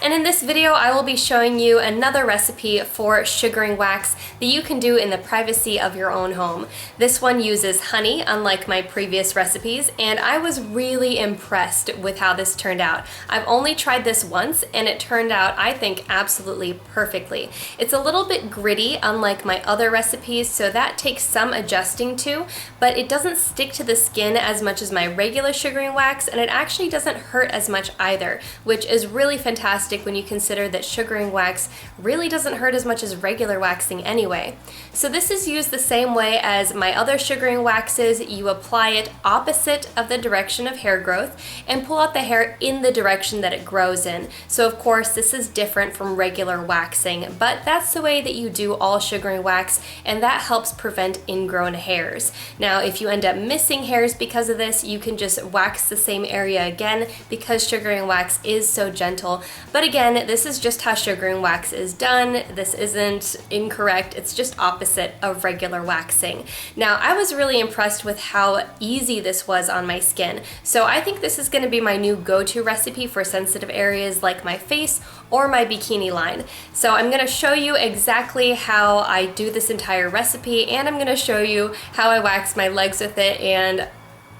and in this video I will be showing you another recipe for sugaring wax that you can do in the privacy of your own home. This one uses honey, unlike my previous recipes, and I was really impressed with how this turned out. I've only tried this once and it turned out, I think, absolutely perfectly. It's a little bit gritty, unlike my other recipes, so that takes some adjusting to, but it doesn't stick to the skin as much as my regular sugaring wax, and it actually doesn't hurt as much either, which is really fantastic when you consider that sugaring wax really doesn't hurt as much as regular waxing anyway. So this is used the same way as my other sugaring waxes. You apply it opposite of the direction of hair growth and pull out the hair in the direction that it grows in. So of course this is different from regular waxing, but that's the way that you do all sugaring wax, and that helps prevent ingrown hairs. Now if you end up missing hairs because of this, you can just wax the same area again because sugaring wax is so gentle. But again, this is just how sugaring wax is done. This isn't incorrect, it's just opposite of regular waxing. Now, I was really impressed with how easy this was on my skin. So I think this is going to be my new go-to recipe for sensitive areas like my face or my bikini line. So I'm going to show you exactly how I do this entire recipe, and I'm going to show you how I wax my legs with it. And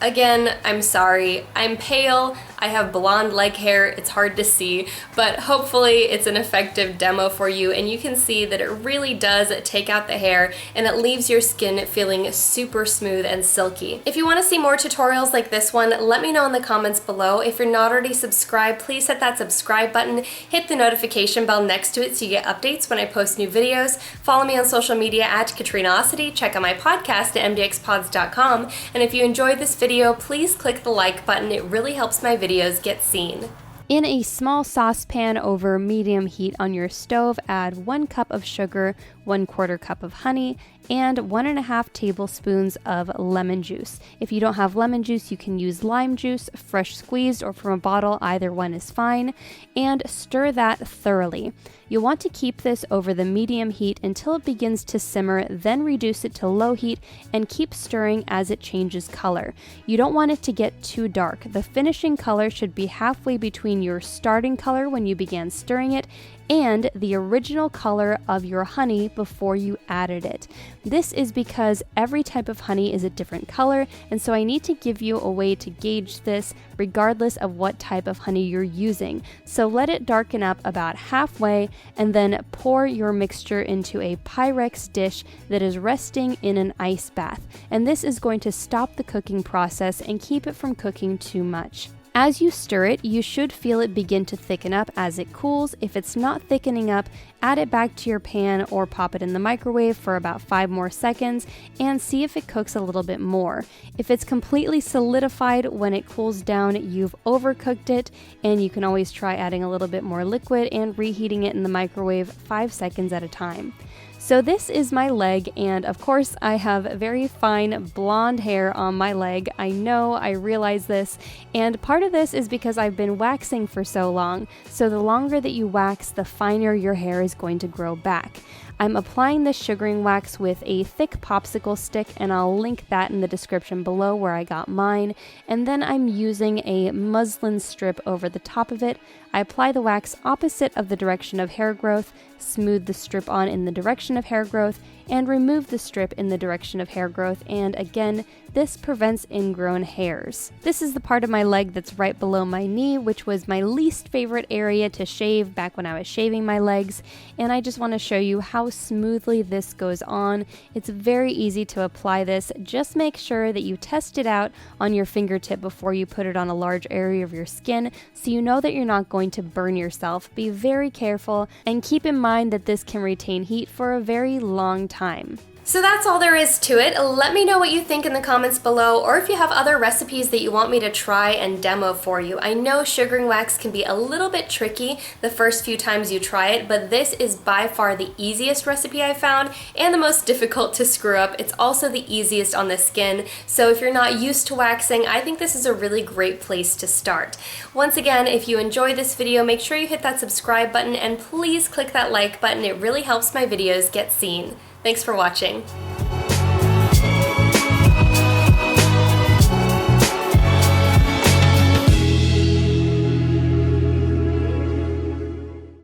again, I'm sorry, I'm pale, I have blonde leg hair, it's hard to see, but hopefully it's an effective demo for you and you can see that it really does take out the hair and it leaves your skin feeling super smooth and silky. If you want to see more tutorials like this one, let me know in the comments below. If you're not already subscribed, please hit that subscribe button, hit the notification bell next to it so you get updates when I post new videos. Follow me on social media at Katrinaosity, check out my podcast at mdxpods.com, and if you enjoyed this video, please click the like button. It really helps my videos get seen. In a small saucepan over medium heat on your stove, add 1 cup of sugar, 1/4 cup of honey, and 1.5 tablespoons of lemon juice. If you don't have lemon juice, you can use lime juice, fresh squeezed or from a bottle, either one is fine, and stir that thoroughly. You'll want to keep this over the medium heat until it begins to simmer, then reduce it to low heat and keep stirring as it changes color. You don't want it to get too dark. The finishing color should be halfway between your starting color when you began stirring it and the original color of your honey before you added it. This is because every type of honey is a different color, and so I need to give you a way to gauge this regardless of what type of honey you're using. So let it darken up about halfway and then pour your mixture into a Pyrex dish that is resting in an ice bath. And this is going to stop the cooking process and keep it from cooking too much. As you stir it, you should feel it begin to thicken up as it cools. If it's not thickening up, add it back to your pan or pop it in the microwave for about 5 more seconds and see if it cooks a little bit more. If it's completely solidified when it cools down, you've overcooked it, and you can always try adding a little bit more liquid and reheating it in the microwave 5 seconds at a time. So this is my leg, and of course I have very fine blonde hair on my leg. I know, I realize this, and part of this is because I've been waxing for so long. So the longer that you wax, the finer your hair is going to grow back. I'm applying this sugaring wax with a thick popsicle stick, and I'll link that in the description below where I got mine. And then I'm using a muslin strip over the top of it. I apply the wax opposite of the direction of hair growth, smooth the strip on in the direction of hair growth, and remove the strip in the direction of hair growth, and again, this prevents ingrown hairs. This is the part of my leg that's right below my knee, which was my least favorite area to shave back when I was shaving my legs, and I just want to show you how smoothly this goes on. It's very easy to apply this. Just make sure that you test it out on your fingertip before you put it on a large area of your skin so you know that you're not going to burn yourself. Be very careful and keep in mind that this can retain heat for a very long time. So that's all there is to it. Let me know what you think in the comments below, or if you have other recipes that you want me to try and demo for you. I know sugaring wax can be a little bit tricky the first few times you try it, but this is by far the easiest recipe I found and the most difficult to screw up. It's also the easiest on the skin, so if you're not used to waxing, I think this is a really great place to start. Once again, if you enjoyed this video, make sure you hit that subscribe button and please click that like button. It really helps my videos get seen. Thanks for watching.